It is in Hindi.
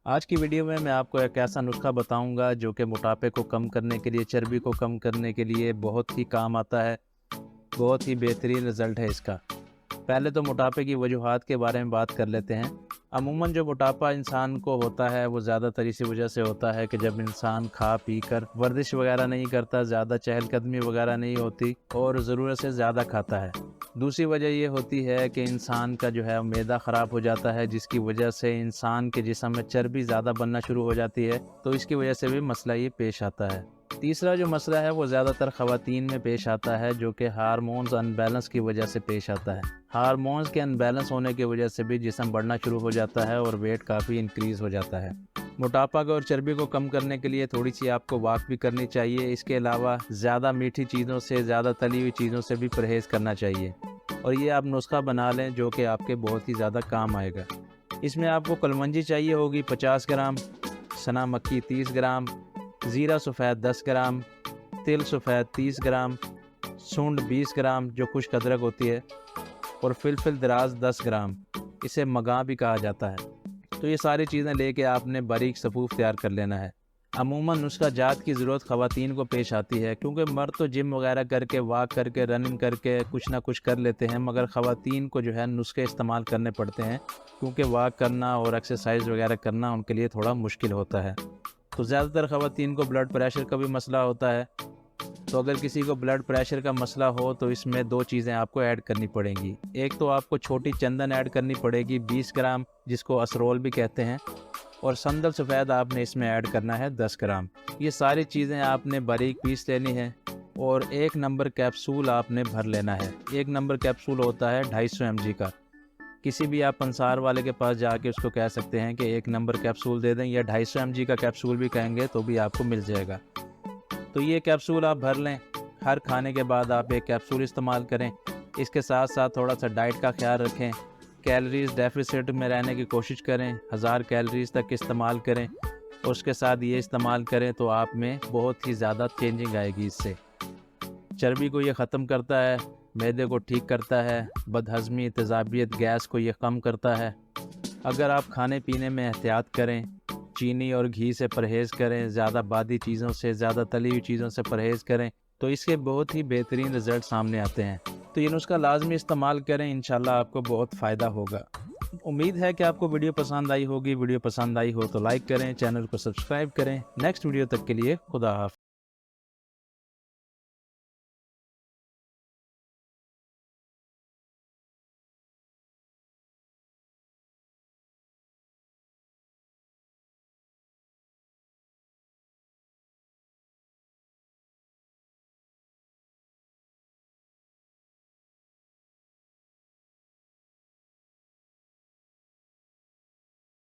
आज की वीडियो में मैं आपको एक ऐसा नुस्खा बताऊंगा जो कि मोटापे को कम करने के लिए, चर्बी को कम करने के लिए बहुत ही काम आता है। बहुत ही बेहतरीन रिज़ल्ट है इसका। पहले तो मोटापे की वजूहात के बारे में बात कर लेते हैं। अमूमन जो मोटापा इंसान को होता है वो ज़्यादातर इसी वजह से होता है कि जब इंसान खा पी कर वर्जिश वगैरह नहीं करता, ज़्यादा चहलकदमी वगैरह नहीं होती और ज़रूरत से ज़्यादा खाता है। दूसरी वजह ये होती है कि इंसान का जो है मैदा ख़राब हो जाता है, जिसकी वजह से इंसान के जिस्म में चर्बी ज़्यादा बनना शुरू हो जाती है, तो इसकी वजह से भी मसला ये पेश आता है। तीसरा जो मसला है वो ज़्यादातर ख़वातीन में पेश आता है, जो कि हार्मोन्स अनबैलेंस की वजह से पेश आता है। हार्मोन्स के अनबैलेंस होने की वजह से भी जिस्म बढ़ना शुरू हो जाता है और वेट काफ़ी इंक्रीज़ हो जाता है। मोटापा को और चर्बी को कम करने के लिए थोड़ी सी आपको वॉक भी करनी चाहिए। इसके अलावा ज़्यादा मीठी चीज़ों से, ज़्यादा तली हुई चीज़ों से भी परहेज़ करना चाहिए और ये आप नुस्खा बना लें जो कि आपके बहुत ही ज़्यादा काम आएगा। इसमें आपको कलवंजी चाहिए होगी 50 ग्राम, सना मक्खी 30 ग्राम, ज़ीरा सफ़ेद 10 ग्राम, तिल सफ़ेद 30 ग्राम, सूंड 20 ग्राम जो खुश्क अदरक होती है, और फिलफिल दराज 10 ग्राम, इसे मगा भी कहा जाता है। तो ये सारी चीज़ें लेके आपने बारीक सफ़ूफ तैयार कर लेना है। अमूमन नुस्खा जात की ज़रूरत ख़वातीन को पेश आती है, क्योंकि मर्द तो जिम वगैरह करके, वॉक करके, रनिंग करके कुछ ना कुछ कर लेते हैं, मगर ख़वातीन को जो है नुस्खे इस्तेमाल करने पड़ते हैं, क्योंकि वॉक करना और एक्सरसाइज वगैरह करना उनके लिए थोड़ा मुश्किल होता है। तो ज़्यादातर ख़वातीन को ब्लड प्रेशर का भी मसला होता है। तो अगर किसी को ब्लड प्रेशर का मसला हो तो इसमें 2 चीज़ें आपको ऐड करनी पड़ेंगी। एक तो आपको छोटी चंदन ऐड करनी पड़ेगी 20 ग्राम, जिसको असरोल भी कहते हैं, और संदल सफ़ेद आपने इसमें ऐड करना है 10 ग्राम। ये सारी चीज़ें आपने बारीक पीस लेनी है और 1 नंबर कैप्सूल आपने भर लेना है। 1 नंबर कैप्सूल होता है 250 mg का। किसी भी आप पंसार वाले के पास जाके उसको कह सकते हैं कि 1 नंबर कैप्सूल दे दें, या 250 mg का कैप्सूल भी कहेंगे तो भी आपको मिल जाएगा। तो ये कैप्सूल आप भर लें। हर खाने के बाद आप एक कैप्सूल इस्तेमाल करें। इसके साथ साथ थोड़ा सा डाइट का ख्याल रखें। कैलोरीज डेफिसिट में रहने की कोशिश करें, 1000 कैलोरीज तक इस्तेमाल करें, और उसके साथ ये इस्तेमाल करें तो आप में बहुत ही ज़्यादा चेंजिंग आएगी। इससे चर्बी को ये ख़त्म करता है, मैदे को ठीक करता है, बदहज़मी, तेज़ाबियत, गैस को ये कम करता है। अगर आप खाने पीने में एहतियात करें, चीनी और घी से परहेज़ करें, ज़्यादा बादी चीज़ों से, ज़्यादा तली हुई चीज़ों से परहेज़ करें, तो इसके बहुत ही बेहतरीन रिज़ल्ट सामने आते हैं। तो ये नुस्खा लाज़मी इस्तेमाल करें, इंशाल्लाह आपको बहुत फ़ायदा होगा। उम्मीद है कि आपको वीडियो पसंद आई होगी। वीडियो पसंद आई हो तो लाइक करें, चैनल को सब्सक्राइब करें। नेक्स्ट वीडियो तक के लिए खुदा हाफ़िज़।